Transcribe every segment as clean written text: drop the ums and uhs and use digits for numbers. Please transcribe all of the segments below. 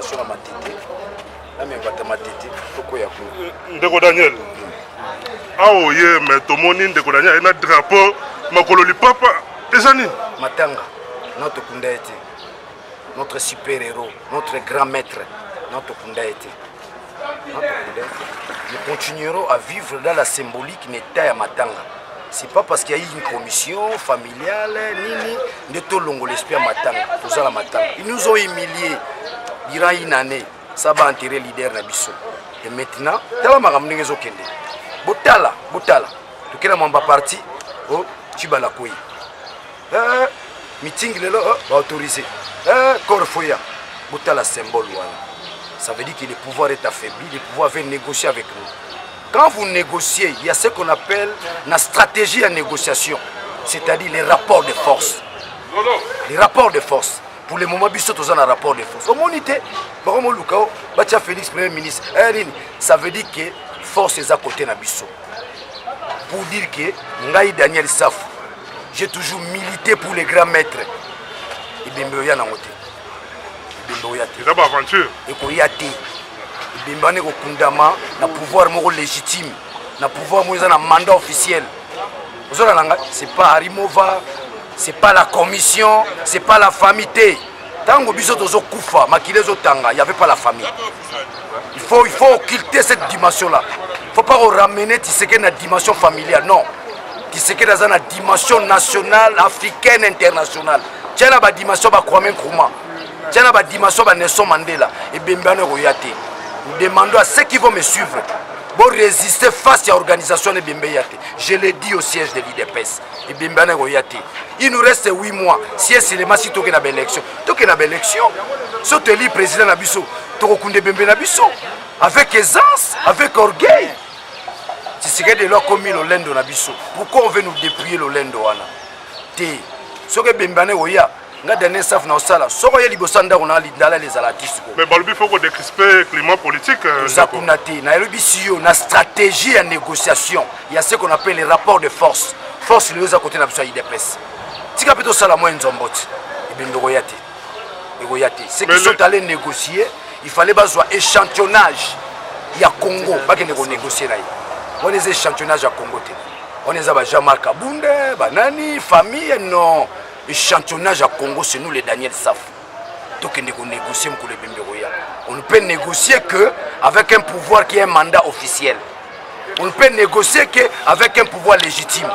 organisation à Matete. La même bata Matete. Pourquoi y a quoi? Ndeko Daniel. Ah oui, mais tout le monde Ndeko Daniel il a un drapeau. Makololi papa. Ezani. Matanga, notre Kundaete, notre super-héros, notre grand maître, notre Kundaete. Nous continuerons à vivre dans la symbolique n'était à Matanga. C'est pas parce qu'il y a eu une commission familiale, ni de longo l'esprit à Matanga, pour ça la Matanga. Ils nous ont humiliés durant une année, ça va enterrer leader Nabiso. Et maintenant, tala magamnenge zokende. Botala, tu kena mamba parti, oh, Chibala Koui. Meeting lelo, autorisé. Corfoya, Botala symbole voilà. Ça veut dire que le pouvoir est affaibli, le pouvoir veut négocier avec nous. Quand vous négociez, il y a ce qu'on appelle la stratégie en négociation, c'est-à-dire les rapports de force. Les rapports de force. Pour le moment, Bissot a un rapport de force. Au monité, Batia Félix, Premier ministre, ça veut dire que force est à côté de Bissot. Pour dire que Ngaï Daniel Saf, j'ai toujours milité pour les grands maîtres. Et bien, il y a un c'est une aventure. Et qu'il y a un pouvoir légitime, un pouvoir un mandat officiel. C'est pas Harimova, c'est pas la commission, c'est pas la famille. Tango biso tozo kufa, makilezo tanga, il n'y avait pas la famille. Il faut occulter cette dimension-là. Il ne faut pas ramener Tshisekedi dans la dimension familiale, non. Tshisekedi dans la dimension nationale, africaine, internationale. Tiens la dimension de Kwame Nkrumah. Tiens la dimension de Nelson Mandela. Et Bembane Royate. Nous demandons à ceux qui vont me suivre pour résister face à l'organisation de Bembeyate. Je l'ai dit au siège de l'IDPS. Et Bembane Royate. Il nous reste 8 mois. Si c'est les masses, il y a une élection. Il y a une élection. Si tu es le président Nabiso, tu as Bembe Nabiso. Avec aisance, avec orgueil. Si c'est de l'or commis le lendo Nabiso. Pourquoi on veut nous dépouiller le lendo? Si tu es Bembane Royate. Mais il faut décrisper le climat politique. La stratégie en négociation, il y a ce qu'on appelle les rapports de force. Force, il y a côté de la IDPS. Si tu as ça, ceux qui sont allés négocier, il fallait un échantillonnage. Il y a Congo, pas que nous négocier. On est échantillonnage à Congo. On est à Jean-Marc Kabunde, Banani, famille, non. Échantillonnage à Congo, c'est nous les Daniel Saf. Donc on négocie avec les Bemberoya. On ne peut négocier qu'avec un pouvoir qui est un mandat officiel. On ne peut négocier qu'avec un pouvoir légitime.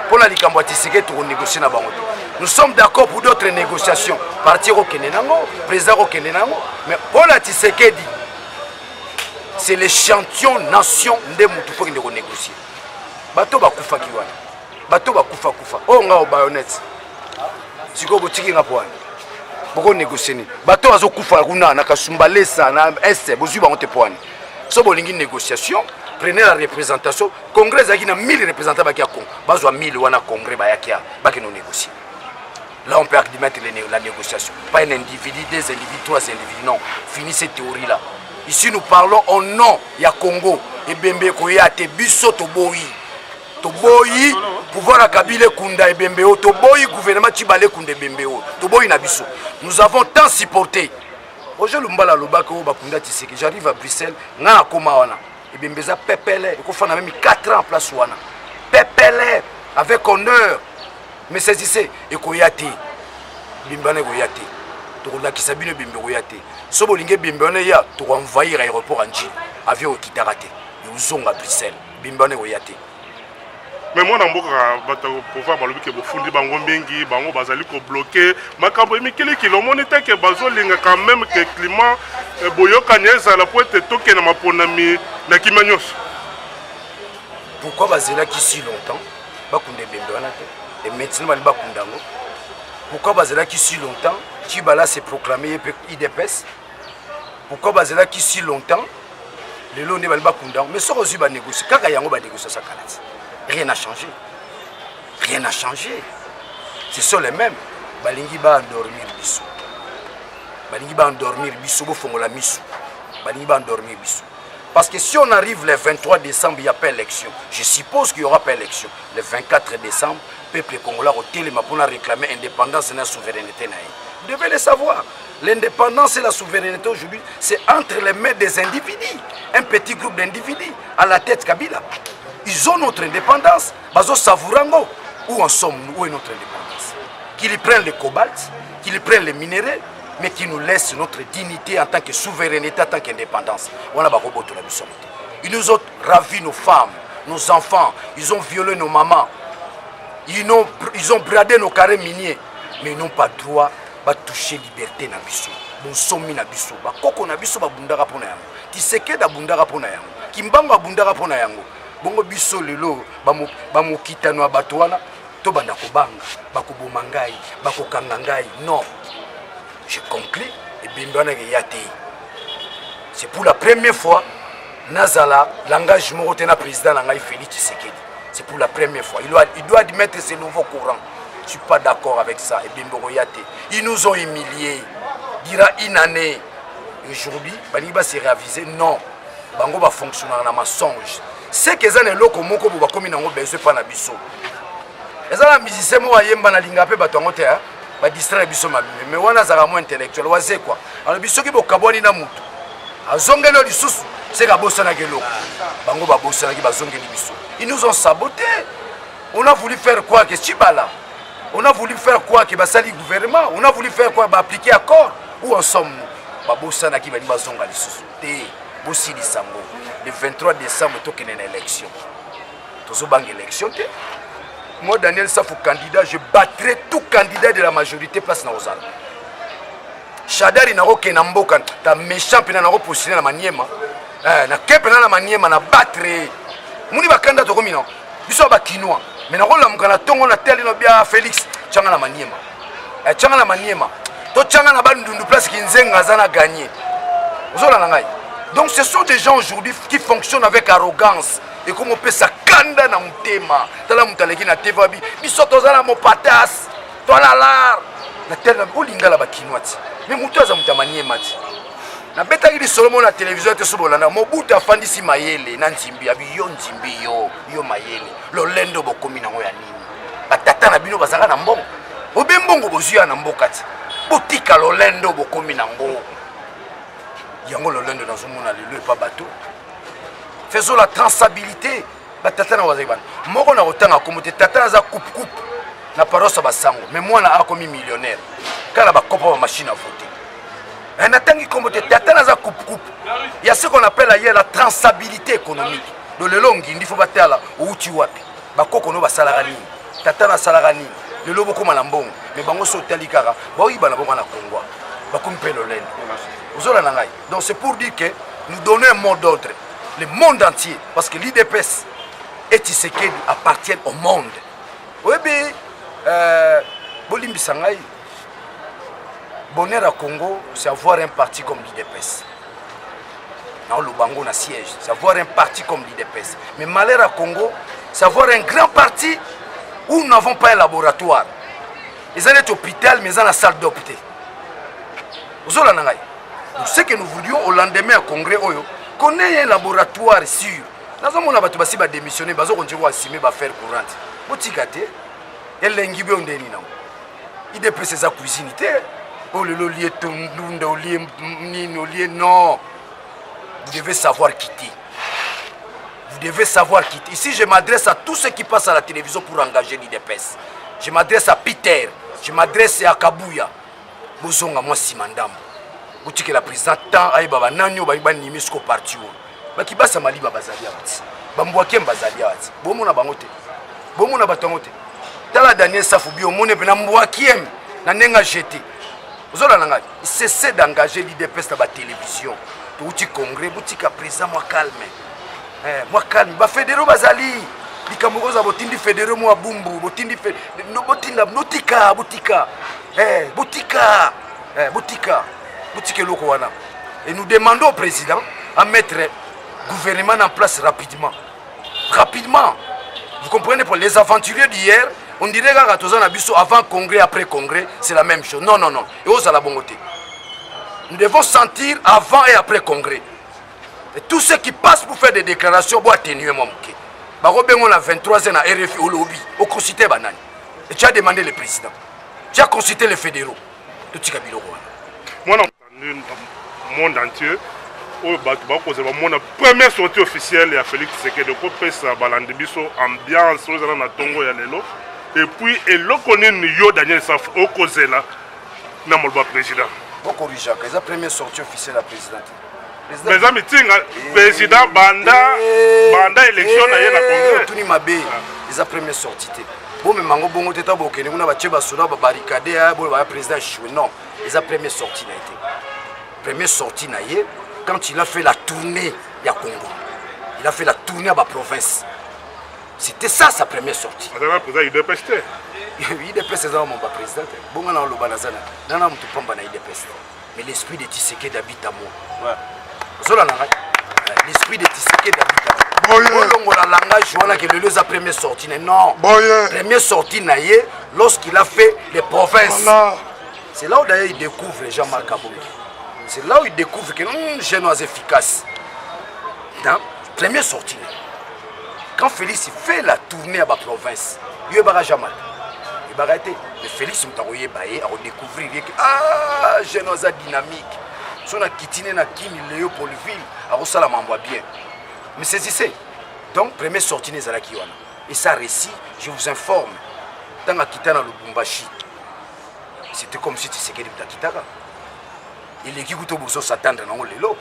Pour la Likambouati, c'est que nous négocions là-bas. Nous sommes d'accord pour d'autres négociations. Partir au Kenenango, président au Kenenango. Mais pour la Tshisekedi, c'est l'échantillon nation de Moutoupo qui nous négocie. Bateau Bakoufa Kiwan. Bateau Bakoufa Koufa. Oh, on a au baïonnette. Si vous avez beaucoup négocié, bateau a kufa kuna na kasumbalesa na est bozu ba onte poani. So bolingi négociation, prenez la représentation. Congrès a 1000 représentants bakia Congo. Bazwa 1000 wana congrès ba yakia ba que nous négocier. Là on peut admettre la négociation. Pas un individu, des individus, trois individus, non. Fini cette théorie là. Ici nous parlons au nom ya Congo et Bembe Koyate biso toboyi. Toboyi pouvoir à Kabila Kunda et Bembeo, Toboyi gouvernement Tibale Kunda Bembeo, Toboyi Nabiso. Nous avons tant supporté. Aujourd'hui, Lumbala Lobako Bakunda Tshisekedi, j'arrive à Bruxelles, Nga Komawana. Et Bembeza Pepele, il faut faire 4 ans en place Wana. Pepele, avec honneur. Mais saisissez, et Koyate, Bimbane Koyate, Tokola Kisabine Bimbe Koyate. Sobolingue Bimbane Ya, tu vas envahir l'aéroport en Chine, avion qui t'a raté. Ils ont à Bruxelles, Bimbane Koyate. Mais moi, je vais pouvoir balobi ke bofundi bango mingi bango bazali ko bloquer makambo mikili kilomoni te ke bazolinga quand même que climat boyokani ezala po ete toke na maponami na kimanyos. Pourquoi bazela qui si longtemps bakunde bembe wana te et maintenant bali bakundango. Pourquoi bazela qui si longtemps Tibala s'est proclamé IDPS. Pourquoi bazela qui si longtemps les lois ne bali bakundango mais so ozu ba négocier kaka yango ba négocier ça kanati. Rien n'a changé. Rien n'a changé. Ce sont les mêmes. Balingi va endormir biso. Balingi va endormir biso. Bofongola miso. Balingi va endormir biso. Parce que si on arrive le 23 décembre, il n'y a pas élection. Je suppose qu'il n'y aura pas élection. Le 24 décembre, peuple congolais pour réclamer indépendance et la souveraineté. Vous devez le savoir. L'indépendance et la souveraineté aujourd'hui, c'est entre les mains des individus. Un petit groupe d'individus à la tête Kabila. Ils ont notre indépendance. Bazo Savourango. Où en sommes-nous? Où est notre indépendance? Qu'ils prennent le cobalt, qu'ils prennent les minéraux, mais qui nous laissent notre dignité en tant que souveraineté, en tant qu'indépendance. On a des robots de la mission. Ils nous ont ravi nos femmes, nos enfants. Ils ont violé nos mamans. Ils ont bradé nos carrés miniers. Mais ils n'ont pas droit de toucher liberté na biso. Bon sommi na biso. Ba koko na biso ba bundara pona yango. Tiseke da bundara pona yango. Kimbango bundara pona yango. Bongo biso lelo ba mo kitano bato wana to banda ko banga, ba ko bomangai, ba ko kangangai. Non. Je conclue et bimbana yate. C'est pour la première fois Nazala l'engagement au président Nangai Félix Tshisekedi. C'est pour la première fois. Il doit admettre ces nouveaux courants. Je ne suis pas d'accord avec ça. Et Bimboro Yate. Ils nous ont humiliés. Dira une année. Aujourd'hui, Baniba s'est réavisé. Non. Bango va fonctionner en mensonge. C'est que les locaux moko ba komi nango besoin pas na biso. Ezala musicien mo ayemba na linga pe bato ngote ha. Ba distraire biso mabe. Mais wana zaka mo intellectuel waze quoi. Alors biso ki bokabwani na mutu. Azongelo lisusu. C'est la bosse na gelo. Bango ba bosse na ki bazongeli biso. Ils nous ont saboté. On a voulu faire quoi que Chibala? On a voulu faire quoi que Basali gouvernement? On a voulu faire quoi? Appliquer accord? Où en sommes-nous? Babosa na ki bani bazonga lisusu. Te bosi lisango. Le 23 décembre toke na élection. Tozo bang élection te. Moi Daniel Safou candidat, je battrai tout candidat de la majorité place na Ozala. Shadari na roke na mboka ta méchant pena na repositionner na maniema. Na kepena na maniema na battre. Muni bakanda to komina. Biso ba kinwa. Mais na rola mukana tongo na teli no bia Félix changa na maniema. Changa na maniema. To changa na bandundu place kinzenga zana gagner. Ozola na ngai. Donc ce sont des gens aujourd'hui qui fonctionnent avec arrogance. Et comme on peut s'akanda na mutema. Tala mutaleki na TV biso tozala mo patas. Tola lar. Na teli na bolingala ba kinwati. Mais mutoza mutamaniema ti. Na beta ili Solomon na télévision te sobolana Mobutu afandisi mayele na nzimbi abiyo nzimbi yo mayele lolendo bokomi nango ya nini batata na bino bazaka na mbongo obembongo bozuya na mboka ti botika lolendo bokomi nango yango lolendo dans un monde lelo pas bateau faisons la traçabilité batata na wazaki bana moko na otanga komote tata za coupe na paroisse basango mais moi na akomi millionnaire kala ba kopa ba machine à voter. Un attengi comme tata za coupe. Il y a ce qu'on appelle ailleurs la traçabilité économique. De le long il faut battre là où tu wapi. Ba koko no ba salarani. Tata na salarani. Le lobo comme lambon. Mais bango so talikara. Ba oui bana bonga na Congo. Ba kumpe lo lendo. Ozola na ngai. Donc c'est pour dire que nous donnons un mot d'ordre. Le monde entier parce que l'IDPS et Tshisekedi appartiennent au monde. Oui bien Bolimbi Sangai. Bonheur à Congo, c'est avoir un parti comme l'IDPS. Dans le Bango, na siège, c'est avoir un parti comme l'IDPS. Mais malheur à Congo, c'est avoir un grand parti où nous n'avons pas un laboratoire. Ils ont un hôpital, mais ils ont une salle d'hôpital. Vous avez donc ce que nous voulions au lendemain à Congrès, qu'on ait un laboratoire sûr. Nous avons démissionné, nous avons assumer faire courante. Vous avez dit que l'IDPS, c'est sa cuisine. Oh le lié non. Vous devez savoir quitter. Vous devez savoir quitter. Ici, je m'adresse à tous ceux qui passent à la télévision pour engager l'IDPS. Je m'adresse à Peter. Je m'adresse à Kabouya. Bozonga moi Simandambo. Vous dites que la présidente aïe baba nanyo ba nimisko parti wo. Ba kibasa maliba bazalia bati. Bambwake bazalia bati. Bomo na bangote. Bomo na batongote. Tala Daniel Safou mone na mbwake na nenga jeté. Il cesse d'engager l'IDPS dans la télévision. Tout le congrès, tout le président, moi calme. Moi calme. Bah fédéraux bazali. Les Camerounais botindi fédéraux moi bumbu. Botindi no botinda notika botika. Botika. Botika. Botika loko wana. Et nous demandons au président à mettre le gouvernement en place rapidement. Rapidement. Vous comprenez pour les aventuriers d'hier. On dirait que avant congrès, après congrès, c'est la même chose. Non, non, non. Et aux à la bonté. Nous devons sentir avant et après congrès. Et tous ceux qui passent pour faire des déclarations, bon atténuer mon mouké. Bah, on a 23 ans à RFI au lobby, au concité banane. Et tu as demandé le président. Tu as consulté les fédéraux. Tout ce qu'il Moi, dans le monde entier, la première sortie officielle à Félix Tshisekedi de Kopesa Balandibiso, ambiance, na Tongo ya lelo. Et puis, il y a Daniel Saf au Kozela, na molba président. Beaucoup de gens, c'est la première sortie officielle à la présidente. Mais ça meeting, président Banda élection na yena congrès. Tout ni mabé, c'est la première sortie. Bon, mais mango bongo teta bokene, on a battu basoda barricadé, bon, le président échoué. Non, c'est la première sortie na été. Première sortie na yé, quand il a fait la tournée à Congo. Il a fait la tournée à la province. C'était ça sa première sortie. Madame le président, il dépêchait. Il dépêche mon président. Bon, on a le banazana. Non, non, tu prends pas il dépêche. Mais l'esprit de Tshisekedi habite à moi. L'esprit de Tshisekedi habite à moi. La langage, on a que le sa première sortie. Non. Première sortie lorsqu'il a fait les provinces. C'est là où d'ailleurs il découvre Jean-Marc Kabongo. C'est là où il découvre que nous sommes efficaces. Dans première sortie. Quand Félix fait la tournée à la province, il n'y a jamais. Il va arrêter. Mais Félix m'a découvrir que ah, jeune dynamique. Si on a quitté na Kimi Léopoldville, ça la m'envoie bien. Mais saisissez. Donc, première sortie des Alakiwana. Et ça récit, je vous informe. Dans la Kitana Lubumbashi, c'était comme si tu sais qu'il y a Kitara. Et les Kikutoboso s'attendent dans le lot.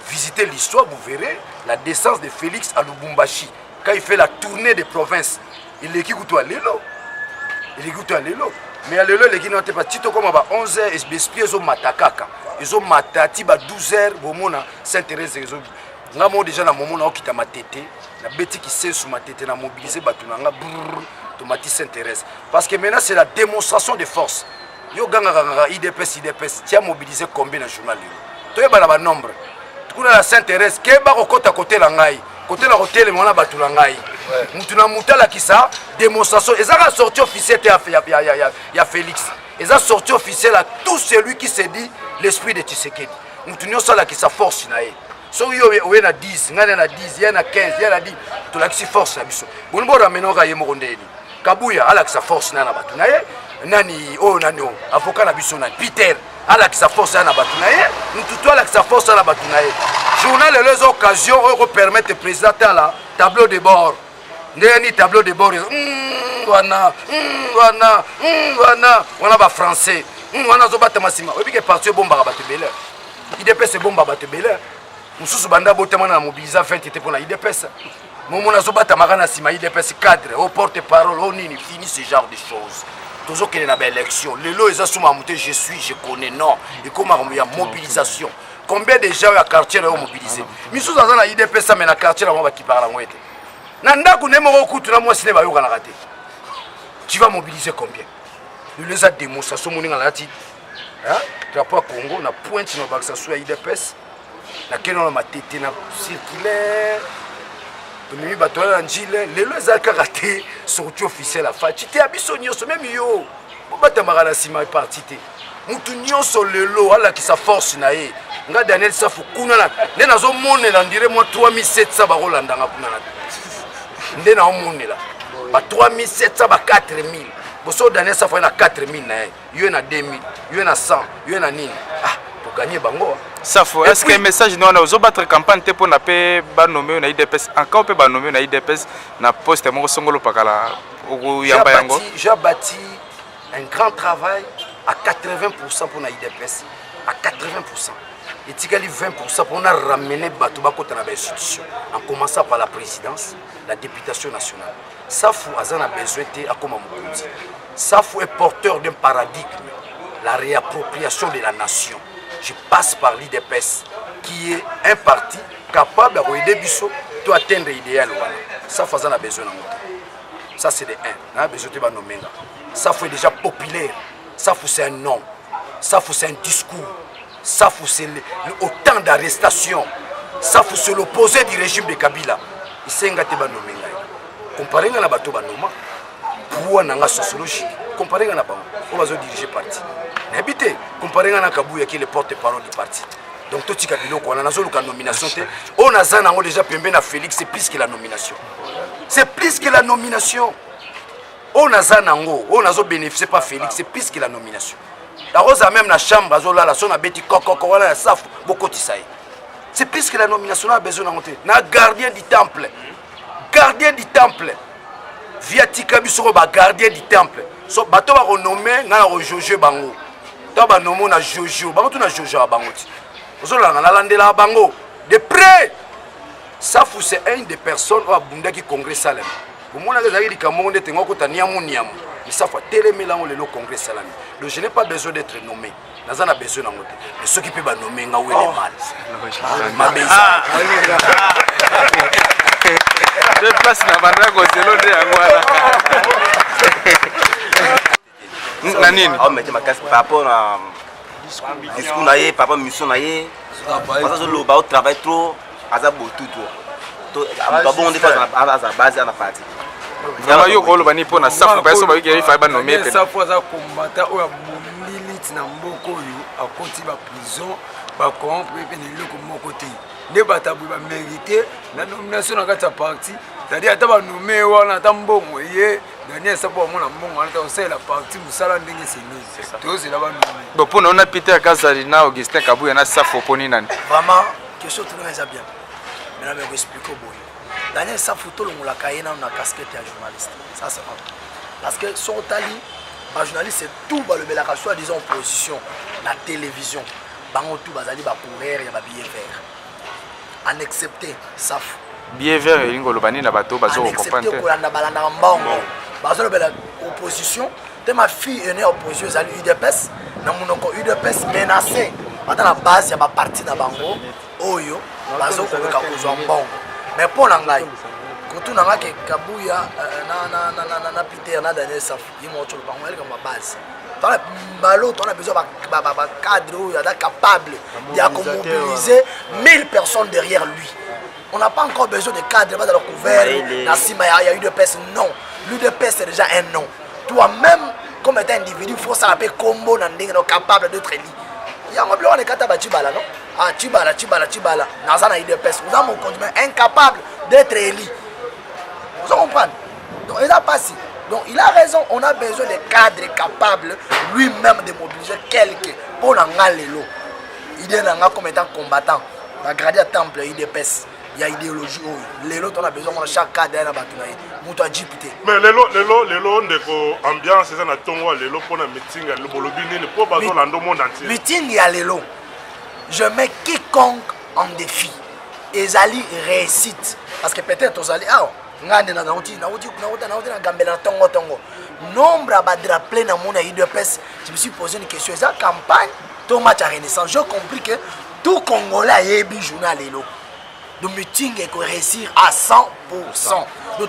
Visitez l'histoire, vous verrez la naissance de Félix à Lubumbashi. Quand il fait la tournée des provinces, il est qui à l'élo. Il est à l'élo. Mais à l'élo, les Guinéens n'ont pas dit comme à 11h, ils ont matakaka. Ils ont matati à 12h, Bomona, Saint-Thérèse, ils ont déjà dans le moment où ils ont matété. La bête qui s'est sous ma tête, ils ont mobilisé Batunanga, Tomati Saint-Thérèse. Parce que maintenant, c'est la démonstration de force. Yo ganga IDPS, tu as mobilisé combien dans le journal? Tu as un nombre. Tu as la Saint-Thérèse, qui est à côté de l'angaï. Côté de l'hôtel, il y a un l'angaï. Moutuna Moutala qui ça, démonstration. Ils ont sorti officiel il y a Félix. Ils ont sorti officiel à tout celui qui s'est dit l'esprit de Tshisekedi. Moutuna Sala qui sa force. So il y a 10, il y a 10, il y a 15, il y a 10. Tu as qui force. Bon, bon, ramenons à Yemorondeni. Kabouya, elle a sa force. Nani, oh, nani, avocat na biso na Peter. Elle a sa force na Batunaye. Nous tout à sa force na Batunaye. Journal et les occasions permettent de présenter la tableau de bord. Ni tableau de bord. On a français. On a zobata massima. Et puis que parti bomba battre belé. IDPS bomba battre belé. Mususu banda botama na mobiliser 20 était pour la IDPS. Momo na zobata magana sima IDPS cadre, au porte-parole, au nini fini ce genre de choses. Toujours qu'il y a une élection. Les lois, ils ont monté, je connais, non. Et comment il y a mobilisation. Combien de gens à quartier ont mobilisé? Mais sous la IDP, ça, mais la quartier, qui parle à moi. Tu vas mobiliser combien? Nous les avons démontré. Drapeau à Congo, on a pointe dans le sur IDPS. Laquelle on a tété, circulaire. Les lois ont raté, sorti officiel à faire. Tu t'es habillé même yo. Pourquoi tu es parti? Moutounion sur le lot, Allah qui sa force nae. Nga Daniel Safou kunana. Nde nazo mone la ndire moi 3700 ba Rolanda nga kunana. Nde na mone la. Ba 3700 ba 4000. Boso Daniel Safou na 4000 nae. Yo na 2000, yo na 100, yo na nini. Ah, pour gagner bango. Safo, est-ce que le message nous a battre campagne pour na pe ba nommer na IDPS encore pe ba nommer na IDPS na poste mo songolo pakala o yamba yango. J'ai bâti un grand travail à 80% pour la IDPS, à 80%. Et Tigali 20% pour ramener Batouba dans l'institution, en commençant par la présidence, la députation nationale. Safou a besoin de Akomamoukouti. Safou est porteur d'un paradigme, la réappropriation de la nation. Je passe par l'IDPS, qui est un parti capable d'aider Bissot pour atteindre l'idéal. Safou a besoin de nous. Ça, c'est de 1. On a besoin de nommer. Safou est déjà populaire. Safou, c'est un nom. Safou, c'est un discours. Safou, c'est autant d'arrestations. Safou, c'est l'opposé du régime de Kabila. Il s'est engagé à nommer. Comparé à la bateau, pour une sociologie, comparé à la banque, on va diriger le parti. N'habitez, comparé à la Kabouya qui est le porte-parole du parti. Donc, tout ce qui est on a la nomination. On a déjà payé à Félix, c'est plus que la nomination. C'est plus que la nomination. on a zanango, on a bénéficié par Félix, c'est plus que la nomination. La Rose a même la chambre, la son a bêti coco, la saf, beaucoup de ça. C'est plus que la nomination, on a besoin de monter. Na gardien du temple. Gardien du temple. Via Tikabiso, gardien du temple. So, bato va renommer, na Jojo Bango. To ba nomo na Jojo, bango na Jojo Bango. Ozo la na landela Bango. De près. Safou c'est une des personnes au Bunda qui congrès Salem. Au moment où vous avez dit que mon était en côté niamu niamu. Mais ça faut télémélan le congrès Salem. Donc je n'ai pas besoin d'être nommé. Nous avons besoin d'en côté. Mais ceux qui peuvent nommer nga où est mal. Ma beza. Deux places na banda ko zelo de angwala. Nanini? Ah mais tu m'as cassé par rapport à discours naïe, par rapport à mission naïe. Parce que le bas travaille trop. Azabo tout. On est à la base à la partie. Vraiment yo ko lobani po na safu ba so ba ki fa ba nommer pe. Safu za combattant o ya milite na mboko yo akoti ba prison ba corrompre pe ne loko moko te. Ne batabu ba mériter la nomination na kata parti. C'est-à-dire ata ba nommer wana ta mbongo ye Daniel Sapo mona mbongo ata osela la parti musala ndenge c'est to c'est là ba nommer. Bon pour on a Peter Kazali na Augustin Kabuya na safu poni nani. Vraiment question tout le monde bien. Mais je vais expliquer au bout. Daniel Safuto le moula kaye na casquette ya journaliste. Ça c'est vrai. Parce que son tali, ba journaliste c'est tout ba le belaka soit disons opposition, la télévision, bango tout bazali ba courir ya ba billet vert. En accepter Safu. Billet vert ingo lobani na bato bazo comprendre. Accepter ko landa balanda mbongo. Bazo le belaka opposition, te ma fille est née opposition zali UDPS, na monoko UDPS menacé. Pendant la base ya ba parti na bango oyo bazo ko ka kozwa mbongo. Mais pour l'anglais, quand on a que Kabuya, na Peter, na Daniel Safu, ils m'ont dit comme base. Dans le ballot, on a besoin d'un cadre capable de mobiliser 1000 personnes derrière lui. On n'a pas encore besoin de cadre dans le couvert. Il y a UDPS, non. L'UDPS c'est déjà un nom. Toi-même, comme étant individu, il faut s'appeler combo, capable d'être élu. Il y a un problème de Katabachibala, non? Ah, Chibala. Nazana IDPS. Vous avez incapable d'être élu. Vous comprenez? Donc, il a passé. Donc, il a raison. On a besoin de cadres capables lui-même de mobiliser quelqu'un pour l'engager. Il est comme étant combattant. La gradée temple IDPS. Il y a idéologie. Les autres, on a besoin de chaque cadre dans la bataille. Moutou a député. Mais les lots, ambiance, c'est un tongo, les lots pour un meeting, le bolobini, ne peut pas dans le monde entier. Meeting, il y a les lots. Je mets quiconque en défi. Et Zali réussite. Parce que peut-être aux Zali, nombre à drapeler dans mon IDPS. Je me suis posé une question. C'est la campagne, tout match à Renaissance. J'ai compris que tout Congolais a eu journal à l'élo. Le meeting est réussir à 100%.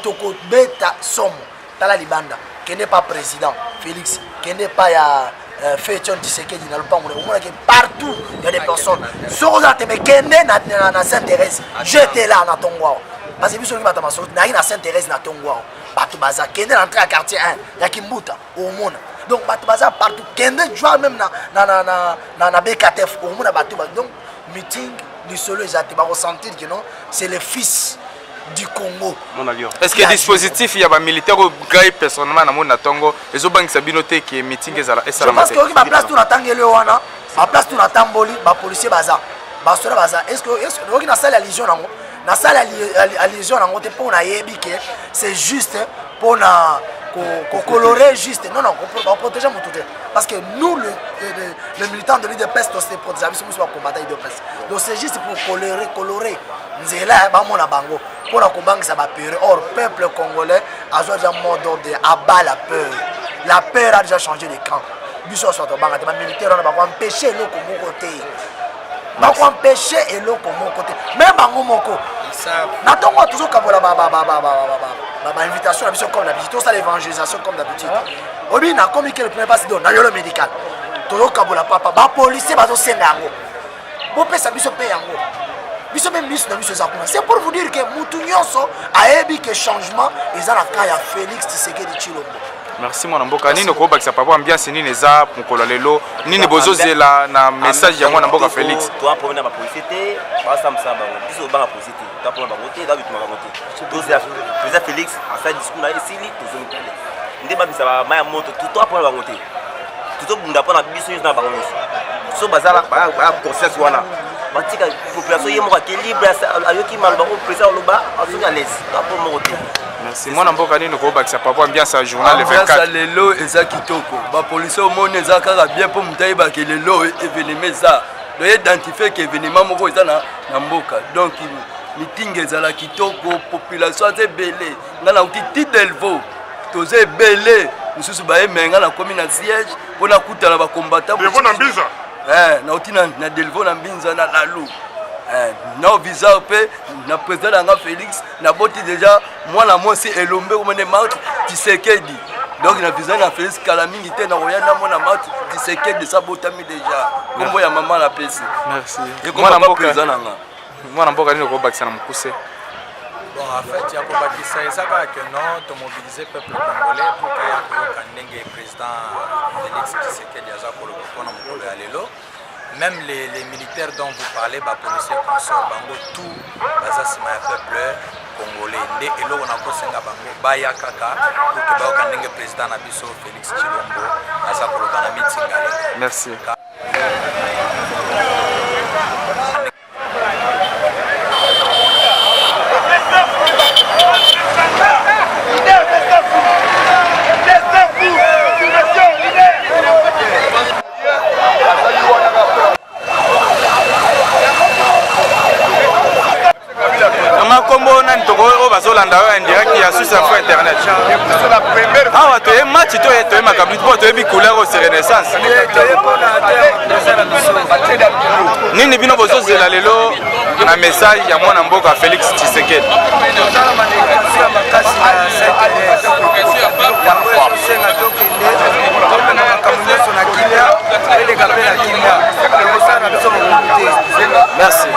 Donc, au bêta somme, Tala Libanda, qui n'est pas président, Félix, qui n'est pas Fétion Tshisekedi, partout il y a des personnes. Si vous avez des Sainte-Thérèse, j'étais là dans Tongwa. Parce que vous avez des Sainte-Thérèse dans Tongwa. Batu Baza, qui est entré à quartier 1, il y a Kimbuta, au monde. Donc, Batu Baza partout, qui est joué même dans BKTF, au monde. Donc, meeting. Du solo, ils ont ressenti que non, c'est le fils du Congo. Est-ce que le dispositif, il y a des militaires qui ont personnellement dans le Tongo, les autres qui ont noté que le meeting est à la je pense que la place tout l'attend, la place tout l'attend, les policiers baza. Est-ce que vous avez une salle à Légion? La salle à Légion, c'est juste pour colorer juste. Non, on protège mon tout. Parce que nous, les militants de l'IDPS, on se protège, nous sommes combattants de l'IDPS. Donc c'est juste pour colorer. Nous sommes là, pour la combattre, ça va peur. Or, le peuple congolais a déjà un mode d'ordre à bas la peur. La peur a déjà changé de camp. Les militaires ont empêché l'eau comme mon côté. Ils ont empêché l'eau comme mon côté. Même à mon côté. N'attendons toujours qu'à la invitation à comme d'habitude, tout ça l'évangélisation comme d'habitude. Obi na communiqué le premier passe dans le médical. Tolo kabola papa, ba policier ba zo sendango. Bo pesa biso pe yango. Biso même biso na biso zakuna. C'est pour vous dire que mutu nyonso a ebi que changement ezala ka ya Félix Tshisekedi Tshilombo. Merci mon amboka nini ko bakisa papa ambiance nini eza mukolo lelo nini bozozela na message ya mwana mboka Félix. Toi pour na ba policier te, ba samsa ba biso ba policier te. Toi pour ba voter, da bituma ba voter. Donc c'est Félix à sa discours là ici, tout nde babisa bamai ya moto tuto apona bango te tozobunda mpona biso nyonso na bango nyonso so bazala baya conscience wana batika population ye moko akelibre ayoki maloba o président oloba azoki à l'aise apo moko te. Merci. Mwana mboka nini okobakisa papa ambiance ya journal le 24. Ambiance lelo eza kitoko bapolisi omoni eza kaka bien mpo moto ayebaki lelo événement eza doye identifie ke événement moko eza na mboka donc meeting ezala kitoko population aza ebele nga nauti ti delvo toza ebele mosusu bayemenga nakomi na siège mpo nakutana bacombatant na mbinza nauti na delvo na mbinza na lalu na visa mpe na président nanga Félix naboti déjà mwana mwasi elombe komene Marc Tshisekedi donc na visa na Félix kala mingi te na koya na mwana Marc Tshisekedi sabotami déjà kombo ya mama na pesi. Merci. Mwana mboka président nanga mwana mboka nini okobakisa na mokuse. Bon, en fait, il y a pour ça que non, de mobiliser le peuple congolais pour que le président Félix Tshisekedi même les militaires dont vous parlez, les policiers, consorts, bango, tout, le peuple congolais. Et là, on a posé un bango, baya kaka, pour que le président Nabiso Félix Tshilombo, merci. Kombo nani toko bazolanda en direct ya sur sa internet. Ah to e match to e makambi to to e couleur au Renaissance. Nini bino bozozela lelo na message ya mwana mboka Félix Tshisekedi. Merci.